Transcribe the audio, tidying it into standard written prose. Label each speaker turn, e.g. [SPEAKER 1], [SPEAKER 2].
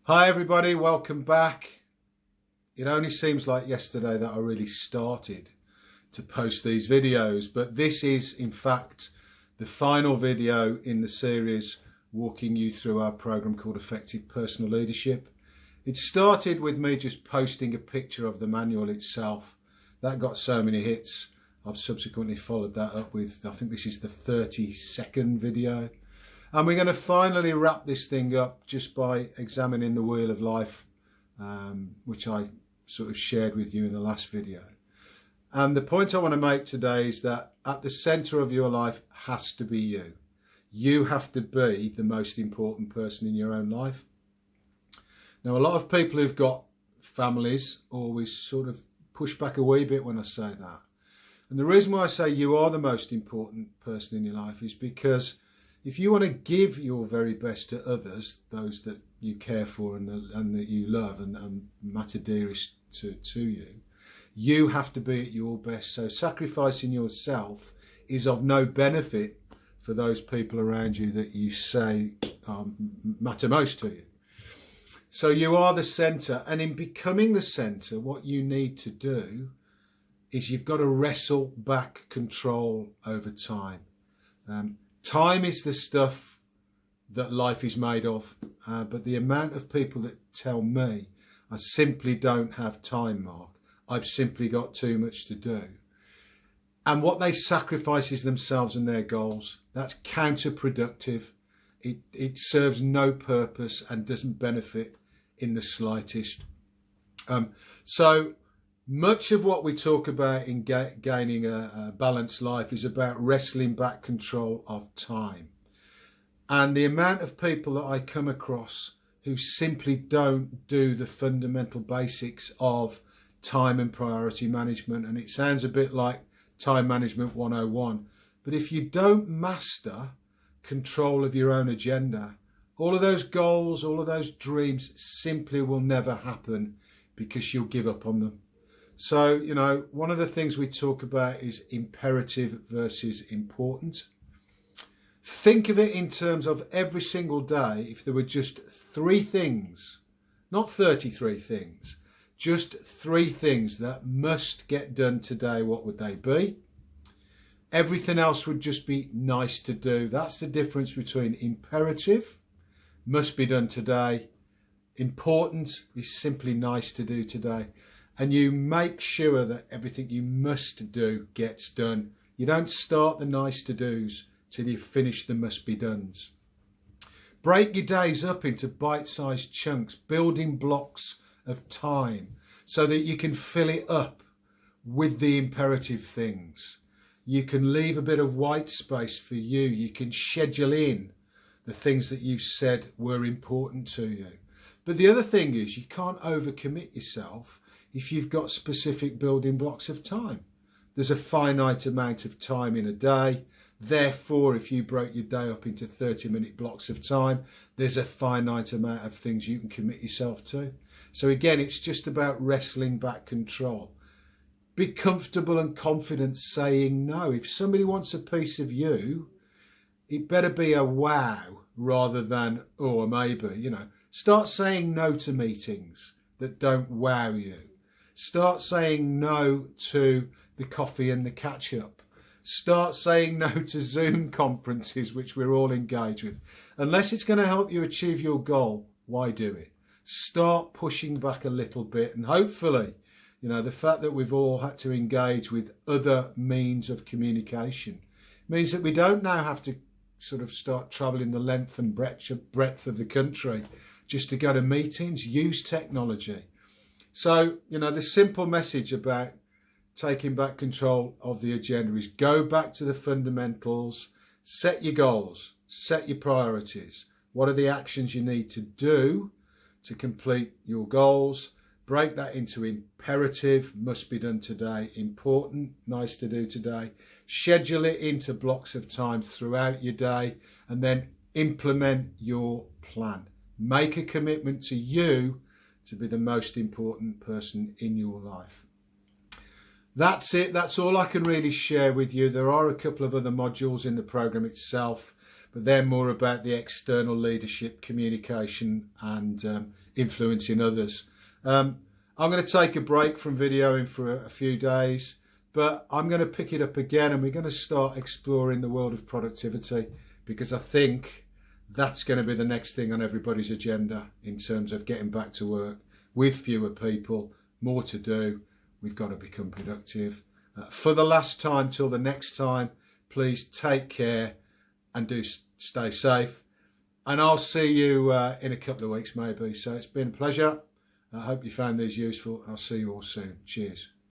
[SPEAKER 1] Hi everybody, welcome back. It only seems like yesterday that I really started to post these videos, but this is in fact the final video in the series walking you through our program called Effective Personal Leadership. It started with me just posting a picture of the manual itself. That got so many hits. I've subsequently followed that up with, I think this is the 32nd video. And we're going to finally wrap this thing up just by examining the Wheel of Life, which I sort of shared with you in the last video. And the point I want to make today is that at the centre of your life has to be you. You have to be the most important person in your own life. Now, a lot of people who've got families always sort of push back a wee bit when I say that. And the reason why I say you are the most important person in your life is because if you want to give your very best to others, those that you care for and that you love and matter dearest to you, you have to be at your best. So sacrificing yourself is of no benefit for those people around you that you say matter most to you. So you are the centre, and in becoming the centre, what you need to do is you've got to wrestle back control over time. Time is the stuff that life is made of, but the amount of people that tell me I simply don't have time, Mark, I've simply got too much to do, and what they sacrifice is themselves and their goals. That's counterproductive. It serves no purpose and doesn't benefit in the slightest. So much of what we talk about in gaining a balanced life is about wrestling back control of time. And the amount of people that I come across who simply don't do the fundamental basics of time and priority management, and it sounds a bit like time management 101, but if you don't master control of your own agenda, all of those goals, all of those dreams simply will never happen because you'll give up on them. So, you know, one of the things we talk about is imperative versus important. Think of it in terms of every single day. If there were just 3 things, not 33 things, just 3 things that must get done today, what would they be? Everything else would just be nice to do. That's the difference between imperative, must be done today. Important is simply nice to do today. And you make sure that everything you must do gets done. You don't start the nice to do's till you finish the must be dones. Break your days up into bite-sized chunks, building blocks of time so that you can fill it up with the imperative things. You can leave a bit of white space for you. You can schedule in the things that you've said were important to you. But the other thing is you can't overcommit yourself if you've got specific building blocks of time. There's a finite amount of time in a day. Therefore, if you broke your day up into 30-minute blocks of time, there's a finite amount of things you can commit yourself to. So again, it's just about wrestling back control. Be comfortable and confident saying no. If somebody wants a piece of you, it better be a wow rather than, oh, maybe, you know. Start saying no to meetings that don't wow you. Start saying no to the coffee and the catch-up. Start saying no to Zoom conferences, which we're all engaged with. Unless it's going to help you achieve your goal, why do it? Start pushing back a little bit, and hopefully, you know, the fact that we've all had to engage with other means of communication means that we don't now have to sort of start travelling the length and breadth of the country just to go to meetings. Use technology. So, you know, the simple message about taking back control of the agenda is go back to the fundamentals, set your goals, set your priorities. What are the actions you need to do to complete your goals? Break that into imperative, must be done today, important, nice to do today. Schedule it into blocks of time throughout your day, and then implement your plan. Make a commitment to you to be the most important person in your life. That's it. That's all I can really share with you. There are a couple of other modules in the program itself, but they're more about the external leadership, communication, and influencing others. I'm going to take a break from videoing for a few days, but I'm going to pick it up again, and we're going to start exploring the world of productivity, because I think that's going to be the next thing on everybody's agenda in terms of getting back to work with fewer people, more to do. We've got to become productive. For the last time, till the next time, please take care and do stay safe. And I'll see you in a couple of weeks maybe. So it's been a pleasure. I hope you found these useful. I'll see you all soon. Cheers.